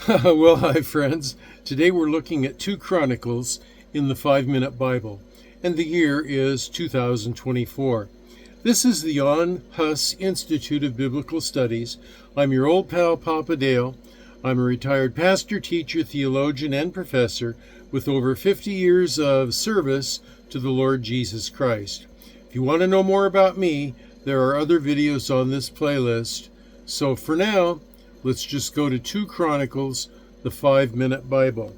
Well, hi, friends. Today we're looking at 2 Chronicles in the 5-Minute Bible, and the year is 2024. This is the On Huss Institute of Biblical Studies. I'm your old pal, PapaDale. I'm a retired pastor, teacher, theologian, and professor with over 50 years of service to the Lord Jesus Christ. If you want to know more about me, there are other videos on this playlist. So for now, let's just go to 2 Chronicles, the 5-Minute Bible.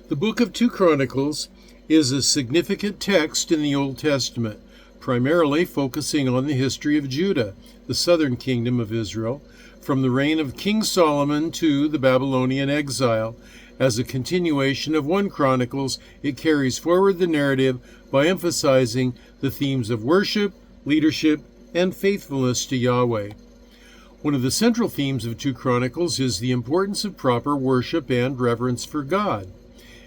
The book of 2 Chronicles is a significant text in the Old Testament, primarily focusing on the history of Judah, the southern kingdom of Israel, from the reign of King Solomon to the Babylonian exile. As a continuation of 1 Chronicles, it carries forward the narrative by emphasizing the themes of worship, leadership, and faithfulness to Yahweh. One of the central themes of 2 Chronicles is the importance of proper worship and reverence for God.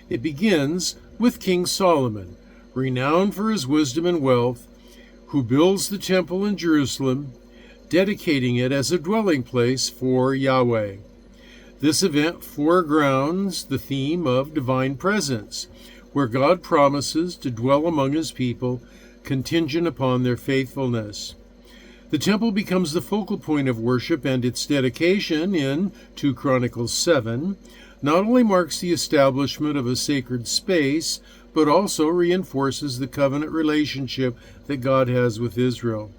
It begins with King Solomon, renowned for his wisdom and wealth, who builds the temple in Jerusalem, dedicating it as a dwelling place for Yahweh. This event foregrounds the theme of divine presence, where God promises to dwell among his people, contingent upon their faithfulness. The temple becomes the focal point of worship, and its dedication in 2 Chronicles 7 not only marks the establishment of a sacred space, but also reinforces the covenant relationship that God has with Israel.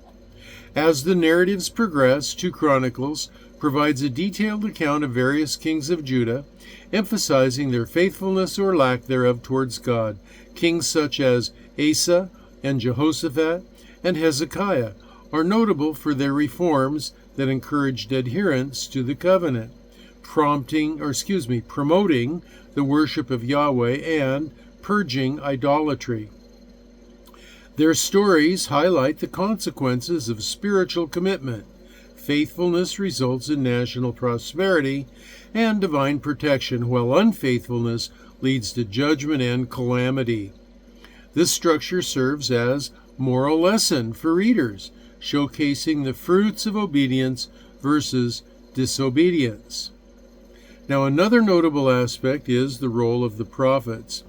As the narratives progress, 2 Chronicles provides a detailed account of various kings of Judah, emphasizing their faithfulness or lack thereof towards God. Kings such as Asa and Jehoshaphat and Hezekiah are notable for their reforms that encouraged adherence to the covenant, promoting the worship of Yahweh and purging idolatry. Their stories highlight the consequences of spiritual commitment. Faithfulness results in national prosperity and divine protection, while unfaithfulness leads to judgment and calamity. This structure serves as moral lesson for readers, showcasing the fruits of obedience versus disobedience. Now, another notable aspect is the role of the prophets.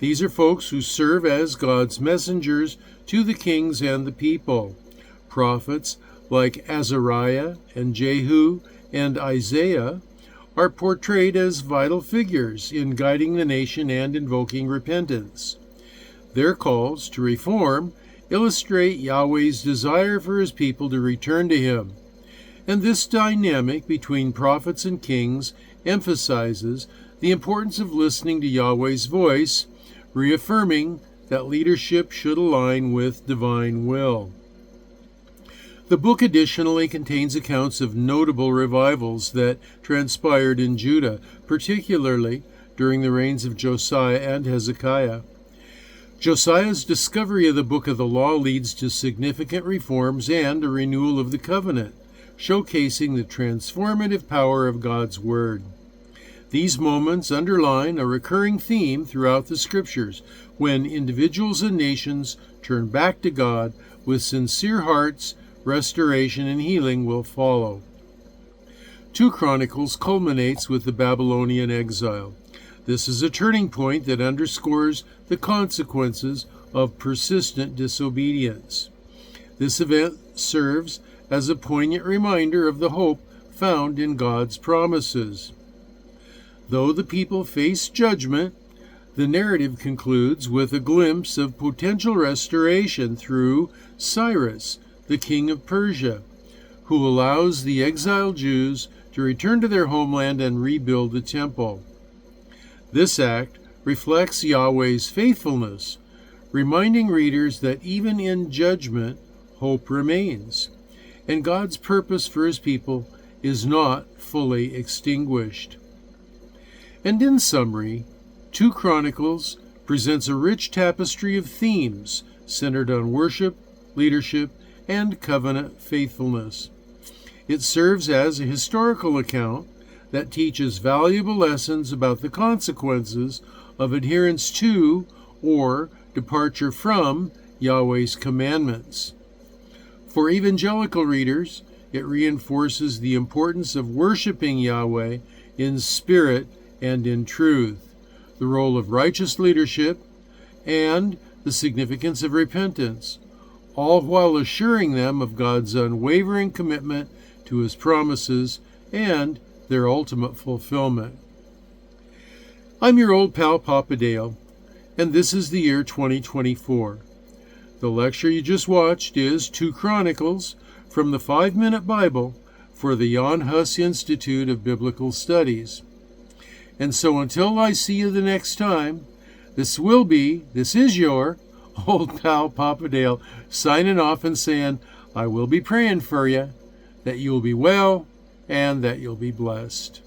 These are folks who serve as God's messengers to the kings and the people. Prophets like Azariah and Jehu and Isaiah are portrayed as vital figures in guiding the nation and invoking repentance. Their calls to reform illustrate Yahweh's desire for his people to return to him. And this dynamic between prophets and kings emphasizes the importance of listening to Yahweh's voice, reaffirming that leadership should align with divine will. The book additionally contains accounts of notable revivals that transpired in Judah, particularly during the reigns of Josiah and Hezekiah. Josiah's discovery of the Book of the Law leads to significant reforms and a renewal of the covenant, showcasing the transformative power of God's Word. These moments underline a recurring theme throughout the Scriptures, when individuals and nations turn back to God with sincere hearts, restoration and healing will follow. 2 Chronicles culminates with the Babylonian exile. This is a turning point that underscores the consequences of persistent disobedience. This event serves as a poignant reminder of the hope found in God's promises. Though the people face judgment, the narrative concludes with a glimpse of potential restoration through Cyrus, the king of Persia, who allows the exiled Jews to return to their homeland and rebuild the temple. This act reflects Yahweh's faithfulness, reminding readers that even in judgment, hope remains, and God's purpose for his people is not fully extinguished. And in summary, 2 Chronicles presents a rich tapestry of themes centered on worship, leadership, and covenant faithfulness. It serves as a historical account that teaches valuable lessons about the consequences of adherence to or departure from Yahweh's commandments. For evangelical readers, it reinforces the importance of worshiping Yahweh in spirit and in truth, the role of righteous leadership, and the significance of repentance, all while assuring them of God's unwavering commitment to His promises and their ultimate fulfillment. I'm your old pal PapaDale, and this is the year 2024. The lecture you just watched is 2 Chronicles from the 5-Minute Bible for the Jan Hus Institute of Biblical Studies. And so until I see you the next time, this is your old pal PapaDale signing off and saying, I will be praying for you, that you'll be well and that you'll be blessed.